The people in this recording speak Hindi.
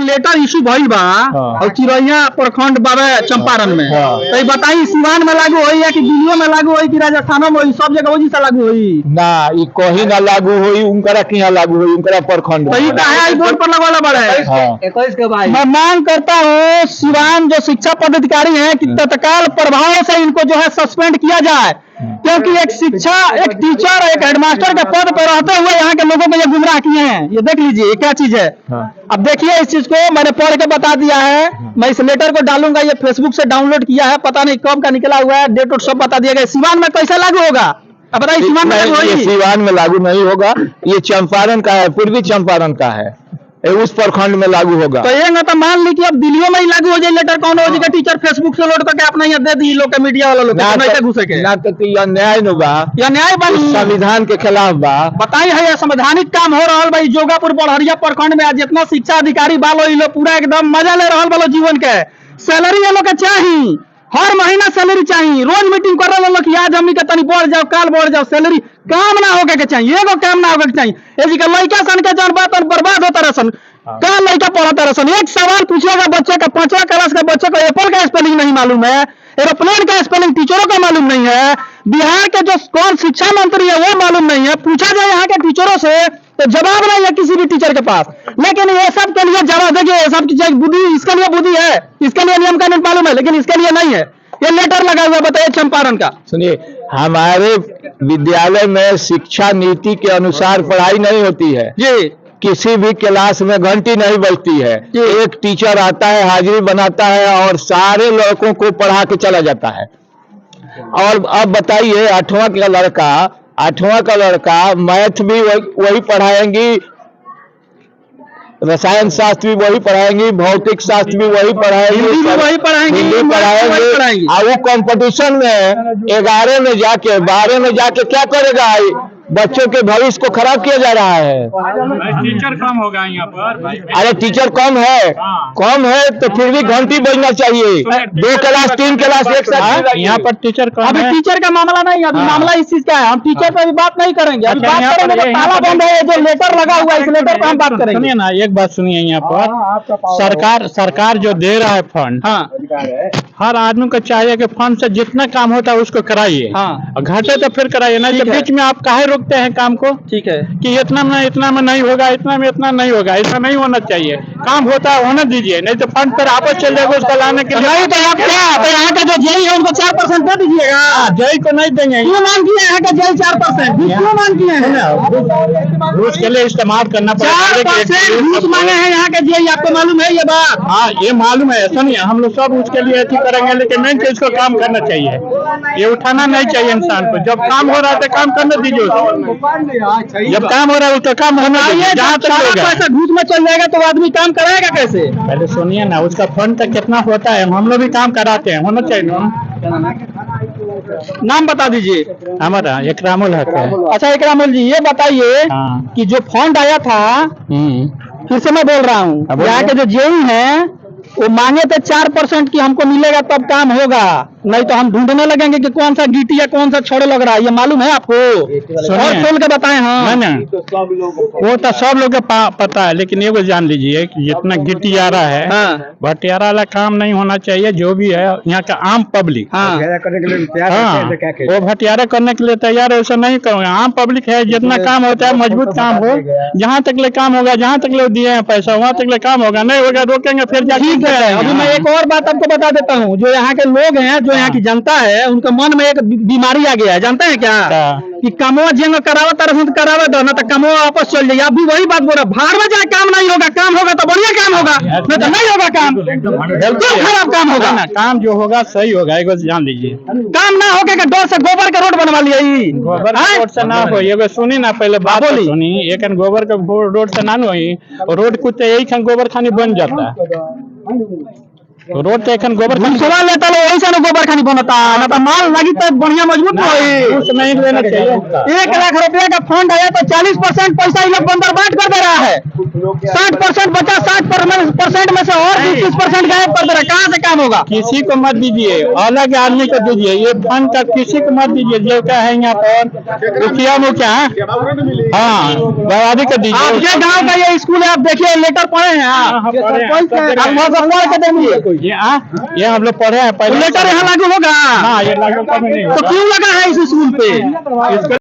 लेटर इशू भइल बा और चिरैया प्रखंड बाबे चंपारण में, तो बताई सिवान में लागू होई या कि दिल्ली में लागू होई कि राजस्थान में, सब जगह वही से लागू होई ना, ई कहीं ना लागू होई, उनकरा किया लागू होई, उनकरा प्रखंड तो हाई कोर्ट पर लगवाना पड़ा है। 21 के भाई मैं मांग करता हूँ सिवान जो शिक्षा पदाधिकारी हैं कि तत्काल प्रभाव से इनको जो है सस्पेंड किया जाए, क्योंकि एक टीचर एक हेडमास्टर के पद पर रहते हुए यहाँ के लोगों को ये गुमराह किए हैं। ये देख लीजिए ये क्या चीज है। अब देखिए इस चीज को मैंने पढ़ के बता दिया है, मैं इस लेटर को डालूंगा, ये फेसबुक से डाउनलोड किया है, पता नहीं कब का निकला हुआ है, डेट सब बता दिया गया। सिवान में कैसा लागू होगा अब बताइए? सिवान में लागू होगी? सिवान में लागू नहीं होगा, ये चंपारण का है, पूर्वी चंपारण का है, उस प्रखंड में लागू होगा। तो ये तो मान ली कि अब दिल्ली में ही लागू हो जाए लेटर, कौन हो जाएगा? टीचर फेसबुक से लोड करके अपना यहाँ दे दी लोग, मीडिया वाला लोग घुसे के ना, तो यह न्याय न बा, या न्याय बा, संविधान के खिलाफ बा। बताई है ये संवैधानिक काम हो रहा भाई। जोगापुर बड़हरिया प्रखंड में जितना शिक्षा अधिकारी बालो ये लोग पूरा एकदम मजा ले रहा बालो जीवन के। सैलरी ये लोग के चाहिए, हर महीना सैलरी चाहिए, रोज मीटिंग कर रहे लोग कि आज हमनी के तनी बढ़ जाओ, काल बढ़ जाओ, सैलरी काम ना होके के चाहिए, एगो काम ना होके के चाहिए। एजी का लड़का सन के जन बात बर्बाद होता रहसन, का लड़का पढ़ता रहसन। एक सवाल पूछेगा बच्चे का, 5वां क्लास का बच्चे को एप्पल का स्पेलिंग नहीं मालूम है, एरोप्लेन का स्पेलिंग टीचरों का मालूम नहीं है, बिहार के जो कौन शिक्षा मंत्री है वो मालूम नहीं है, पूछा जाए यहाँ के टीचरों से तो जवाब नहीं है किसी भी टीचर के पास। लेकिन ये सब के लिए जवाब देखिए, ये सब की बुद्धि, इसके लिए बुद्धि है, इसके लिए नियम कानून मालूम है, लेकिन इसके लिए नहीं है। ये लेटर लगा हुआ बताइए चंपारण का। सुनिए, हमारे विद्यालय में शिक्षा नीति के अनुसार पढ़ाई नहीं होती है जी, किसी भी क्लास में घंटी नहीं बजती है, एक टीचर आता है, हाजिरी बनाता है और सारे लड़कों को पढ़ा के चला जाता है। और अब बताइए 8वां का लड़का मैथ भी वही पढ़ाएंगी, रसायन शास्त्र भी वही पढ़ाएंगी, भौतिक शास्त्र भी वही पढ़ाएंगी, हिंदी पढ़ाएंगे। और वो कंपटीशन में 11 में जाके 12 में जाके क्या करेगा? बच्चों के भविष्य को खराब किया जा रहा है। टीचर कम होगा यहाँ पर। अरे टीचर कम है तो फिर भी घंटी बजना चाहिए। 2 क्लास 3 क्लास एक साथ यहाँ पर टीचर कम अभी है। टीचर का मामला नहीं, अभी मामला इस चीज का है। हम टीचर पे अभी बात नहीं करेंगे, अभी बात करेंगे तो ताला बंद है, जो लेटर लगा हुआ है इस लेटर पे हम बात करेंगे। सुनिए ना, एक बात सुनिए, यहाँ पर सरकार जो दे रहा है फंड, हर आदमी को चाहिए कि फंड से जितना काम होता है उसको कराइए, घाटे तो फिर कराइए, नहीं तो बीच में आप काहे रोकते हैं काम को? ठीक है कि इतना में नहीं होगा, इतना में इतना नहीं होगा, ऐसा नहीं होना चाहिए। काम होता है होने दीजिए, नहीं तो फंड पर आपस चल जाएगा उसको लाने के लिए। नहीं तो आप क्या, तो यहाँ का जो जेई है उनको 4% दे दीजिएगा। जेई को नहीं देंगे। क्यों मांग किया यहाँ का जेई 4%? क्यों मांग किया है? घूस के लिए इस्तेमाल करना पड़ेगा। 4% घूस मांगे हैं यहाँ के जेई, आपको मालूम है ये बात? हाँ, ये मालूम है। सुनिए, हम लोग सब उसके लिए ऐसी करेंगे, लेकिन नहीं तो इसको काम करना चाहिए, ये उठाना नहीं चाहिए इंसान को। जब काम हो रहा है तो काम करने दीजिए उसको। जब काम हो रहा है उसका काम होना चाहिए। जहाँ तक पैसा घूस में चल जाएगा तो आदमी काम कराएगा कैसे? पहले सुनिए ना, उसका फंड तक कितना होता है, हम लोग भी काम कराते हैं, होना चाहिए ना। नाम बता दीजिए। हमारा इकरामुल हक है। अच्छा इकरामुल जी, ये बताइए कि जो फंड आया था, फिर से मैं बोल रहा हूँ, यहाँ के जो जेई हैं वो मांगे थे 4% की हमको मिलेगा तब काम होगा, नहीं तो हम ढूंढने लगेंगे कि कौन सा गिट्टी या कौन सा छोड़ लग रहा है। ये मालूम है आपको? और खोल के बताएं। हाँ ना, वो तो सब लोग पता है, लेकिन ये जान लीजिए कि जितना गिट्टी आ रहा है, भटियारा वाला काम नहीं होना चाहिए। जो भी है यहाँ का आम पब्लिक वो भटियारा करने के लिए तैयार है, ऐसा नहीं करूँगा। आम पब्लिक है, जितना काम होता है मजबूत काम हो, जहाँ तक ले काम होगा, जहाँ तक ले दिए हैं पैसा वहाँ तक ले काम होगा, नहीं होगा रोकेंगे फिर जाके। अभी मैं एक और बात आपको बता देता हूँ, जो यहाँ के लोग हैं, जो यहाँ की जनता है, उनके मन में एक बीमारी आ गया है, जानते हैं क्या? कि कमो जेंग करावा तरह करावा दो ना, तो कमो वापस चल जाइए। अभी वही बात बोल रहा, भाड़ में जाए काम नहीं होगा, काम होगा तो बढ़िया काम होगा, नहीं तो नहीं होगा काम, बिल्कुल खराब काम होगा ना। काम जो होगा सही होगा, एक जान लीजिए। काम ना होगा कि डोर से गोबर का रोड बनवा लिया, गोबर रोड से ना हो। ये सुनी ना, पहले बात सुनी, एक गोबर का रोड से ना हो, रोड कुछ यही गोबर खानी बन जाता है। रोड तो एखन गोबर खानी घुसवा लेता लो वही से ना गोबर खानी बनता ना तो माल लगी तो बढ़िया मजबूत होई। घूस नहीं लेना चाहिए। 1 लाख रुपए का फंड आया तो 40% पैसा इन लोग बंदर बांट कर दे रहा है। 60% बचा, 60% में से और 20% गायब कर दे रहा है। कहाँ से काम होगा? किसी को मत दीजिए, अलग आदमी को दीजिए, ये फंड का किसी को मत दीजिए। जो क्या है यहाँ पर रुकिया मुखिया, हाँ बर्बादी को दीजिए। आपके गांव का ये स्कूल है, आप देखिए लेटर पढ़े हैं आप? आप वहाँ से पढ़ के देंगे। ये हम लोग पढ़े हैं पहले। लेटर यहाँ लागू होगा? हाँ ये लागू कभी नहीं तो होगा। क्यों लगा है इस स्कूल पे?